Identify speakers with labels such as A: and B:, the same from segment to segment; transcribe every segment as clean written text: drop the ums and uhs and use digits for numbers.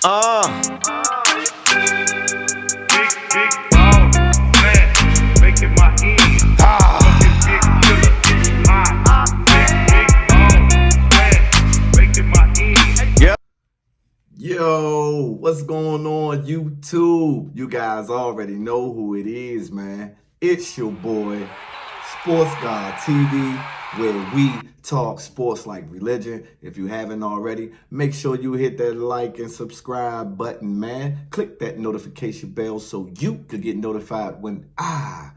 A: Uh,
B: Big ball, fat, making my end. Fucking big killer, hot. Big ball, fat, making my end.
A: yeah.
C: Yo, what's going on, YouTube? You guys already know who it is, man. It's your boy, Sports God TV, where we talk sports like religion. If you haven't already, make sure you hit that like and subscribe button, man. Click that notification bell so you can get notified when I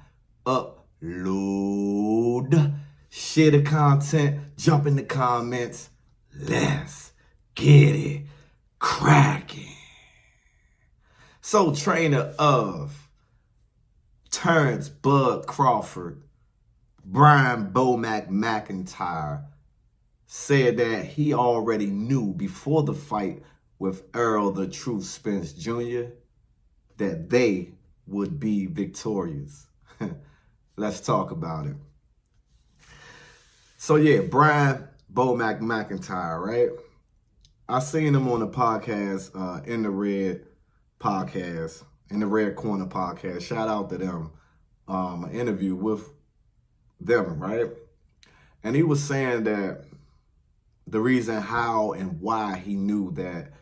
C: upload. Share the content, jump in the comments. Let's get it cracking. So, trainer of Terrence Bud Crawford, Brian Bomac Mcintyre, said that he already knew before the fight with Errol the Truth Spence Jr. that they would be victorious. Let's talk about it. So yeah, Brian Bomac Mcintyre, right? I seen him on the podcast, in the Red podcast, in the Red Corner podcast. Shout out to them. An interview with them, right? And he was saying that the reason how and why he knew that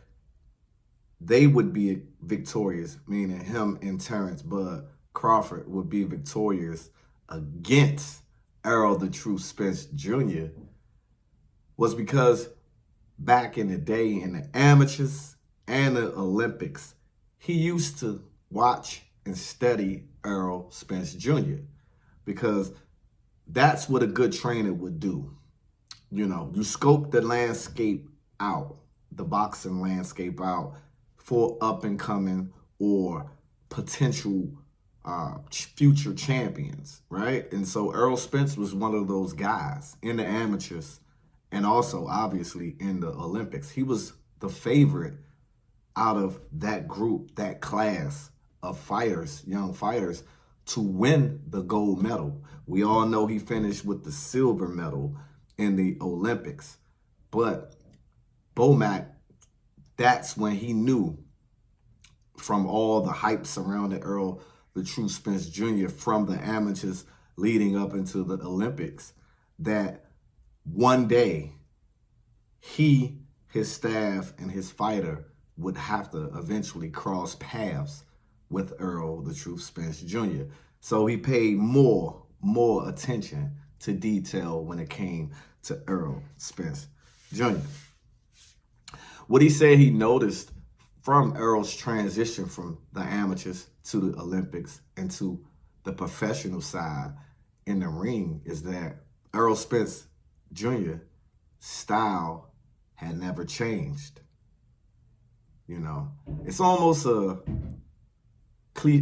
C: they would be victorious, meaning him and Terrence Bud Crawford would be victorious against Errol the Truth Spence Jr. was because back in the day in the amateurs and the Olympics, he used to watch and study Errol Spence Jr. because that's what a good trainer would do. You know, you scope the landscape out, the boxing landscape out for up and coming or potential future champions, right? And so Errol Spence was one of those guys in the amateurs and also obviously in the Olympics. He was the favorite out of that group, that class of fighters, young fighters, to win the gold medal. We all know he finished with the silver medal in the Olympics. But Bomac, that's when he knew from all the hype surrounding Errol the Truth Spence Jr. from the amateurs leading up into the Olympics, that one day he, his staff, and his fighter would have to eventually cross paths with Errol the Truth Spence Jr. So he paid more attention to detail when it came to Errol Spence Jr. What he said he noticed from Errol's transition from the amateurs to the Olympics and to the professional side in the ring is that Errol Spence Jr. style had never changed. You know, it's almost a cliche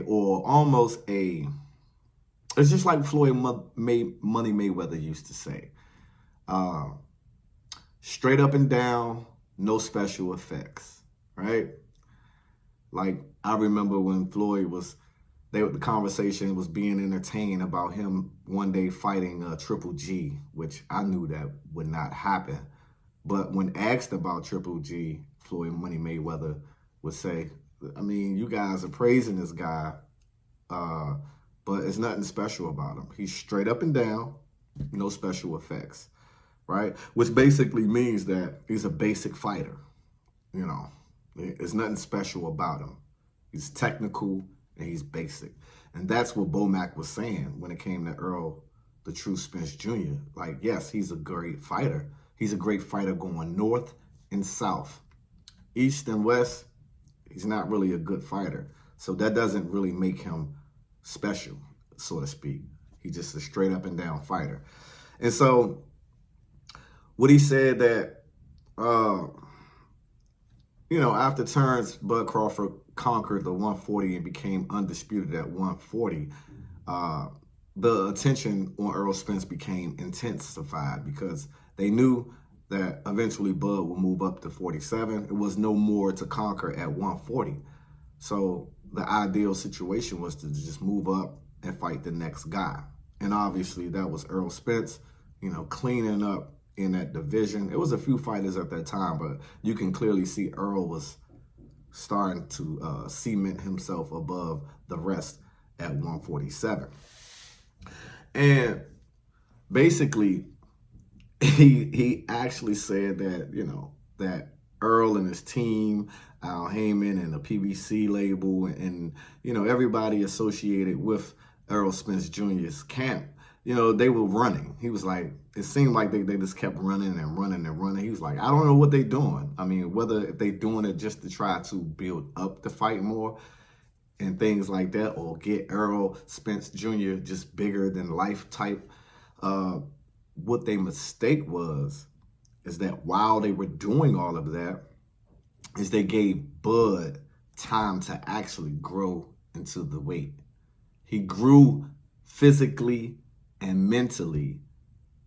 C: or almost it's just like Money Mayweather used to say. Straight up and down, no special effects, right? Like, I remember when Floyd the conversation was being entertained about him one day fighting Triple G, which I knew that would not happen. But when asked about Triple G, Floyd Money Mayweather would say, I mean, you guys are praising this guy, but it's nothing special about him. He's straight up and down, no special effects, right? Which basically means that he's a basic fighter, you know. There's nothing special about him. He's technical and he's basic. And that's what Bomac was saying when it came to Errol the Truth Spence Jr. Like, yes, he's a great fighter. He's a great fighter going north and south. East and west, he's not really a good fighter. So that doesn't really make him special, so to speak. He's just a straight up and down fighter. And so what he said that, after Terrence Bud Crawford conquered the 140 and became undisputed at 140, the attention on Errol Spence became intensified because they knew that eventually Bud would move up to 47. It was no more to conquer at 140. So the ideal situation was to just move up and fight the next guy. And obviously that was Errol Spence, cleaning up in that division. It was a few fighters at that time, but you can clearly see Errol was starting to cement himself above the rest at 147. And basically, he actually said that, that Errol and his team, Al Heyman and the PBC label, and everybody associated with Errol Spence Jr.'s camp, they were running. He was like, it seemed like they just kept running and running and running. He was like, I don't know what they're doing. I mean, whether they doing it just to try to build up the fight more and things like that, or get Errol Spence Jr. just bigger than life type. What their mistake was is that while they were doing all of that, is they gave Bud time to actually grow into the weight. He grew physically and mentally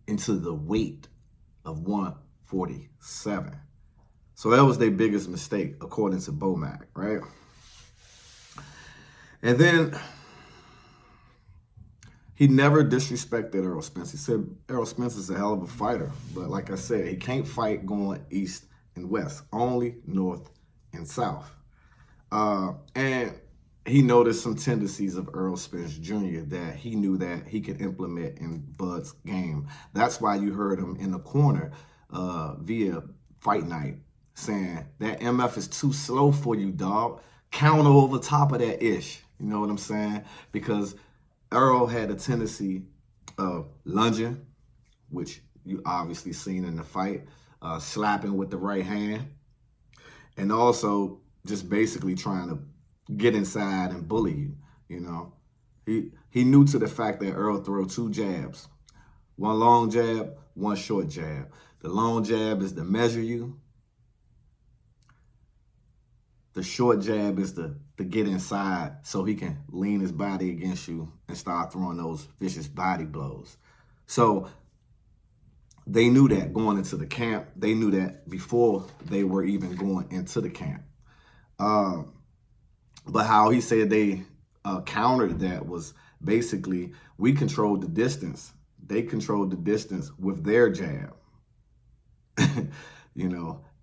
C: into the weight of 147. So that was their biggest mistake, according to Bomac, right? And then he never disrespected Errol Spence. He said Errol Spence is a hell of a fighter, but like I said, he can't fight going east and west, only north and south. And he noticed some tendencies of Errol Spence Jr. that he knew that he could implement in Bud's game. That's why you heard him in the corner via Fight Night saying that MF is too slow for you, dog. Counter over top of that ish. You know what I'm saying? Because Errol had a tendency of lunging, which you obviously seen in the fight, slapping with the right hand, and also just basically trying to get inside and bully you. He knew to the fact that Errol throw two jabs, one long jab, one short jab. The long jab is to measure you. The short jab is to get inside so he can lean his body against you and start throwing those vicious body blows. So they knew that going into the camp. They knew that before they were even going into the camp. But how he said they countered that was basically, we controlled the distance. They controlled the distance with their jab,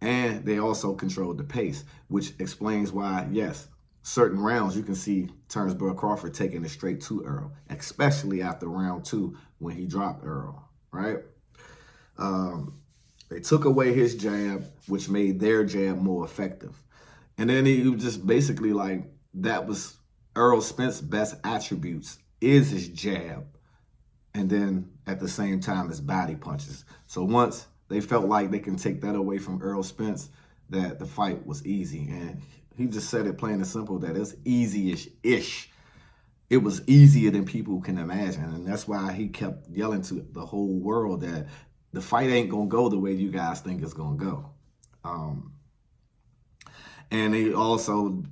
C: and they also controlled the pace, which explains why, yes, certain rounds you can see Crawford taking it straight to Errol, especially after round 2 when he dropped Errol, right? They took away his jab, which made their jab more effective. And then he was just basically like, that was Errol Spence's best attributes is his jab. And then at the same time, his body punches. So once they felt like they can take that away from Errol Spence, that the fight was easy. And he just said it plain and simple, that it's easy-ish. It was easier than people can imagine. And that's why he kept yelling to the whole world that the fight ain't going to go the way you guys think it's going to go. And he also,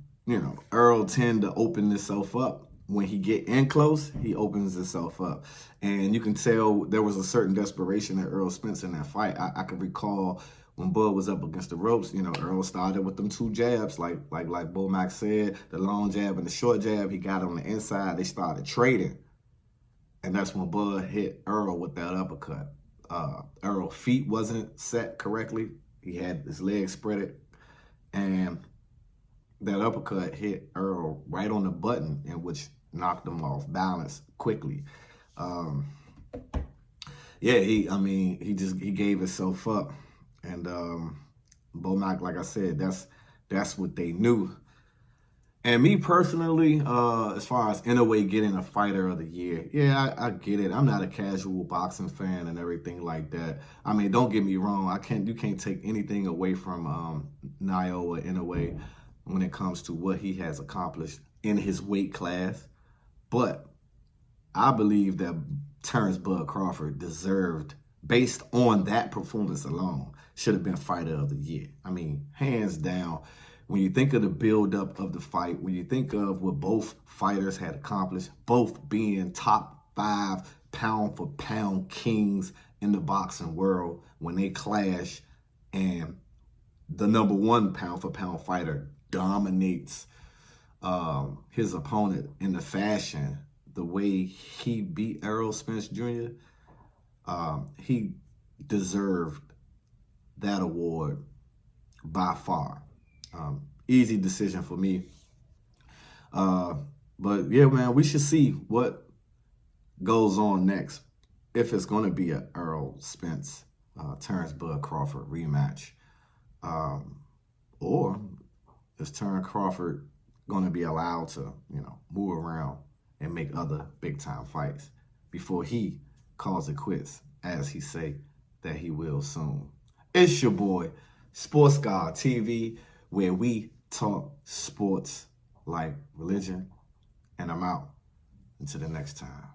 C: Errol tend to open himself up. When he get in close, he opens himself up. And you can tell there was a certain desperation at Errol Spence in that fight. I can recall when Bud was up against the ropes, Errol started with them two jabs, like Bomac said, the long jab and the short jab. He got on the inside. They started trading. And that's when Bud hit Errol with that uppercut. Errol's feet wasn't set correctly. He had his legs spreaded. And that uppercut hit Errol right on the button, in which knocked him off balance quickly. He gave himself up. And Bomac, like I said, that's what they knew. And me personally, as far as in a way getting a fighter of the year, yeah, I get it. I'm not a casual boxing fan and everything like that. I mean, don't get me wrong. You can't take anything away from Naoya in a way when it comes to what he has accomplished in his weight class. But I believe that Terrence Bud Crawford deserved, based on that performance alone, should have been fighter of the year. I mean, hands down. When you think of the buildup of the fight, when you think of what both fighters had accomplished, both being top 5 pound-for-pound kings in the boxing world, when they clash and the number 1 pound-for-pound fighter dominates his opponent in the fashion, the way he beat Errol Spence Jr., he deserved that award by far. Easy decision for me. But yeah, man, we should see what goes on next. If it's going to be a Errol Spence, Terrence Bud Crawford rematch, or is Terrence Crawford going to be allowed to, move around and make other big time fights before he calls it quits, as he say that he will soon. It's your boy, Sports God TV, where we talk sports like religion, and I'm out. Until the next time.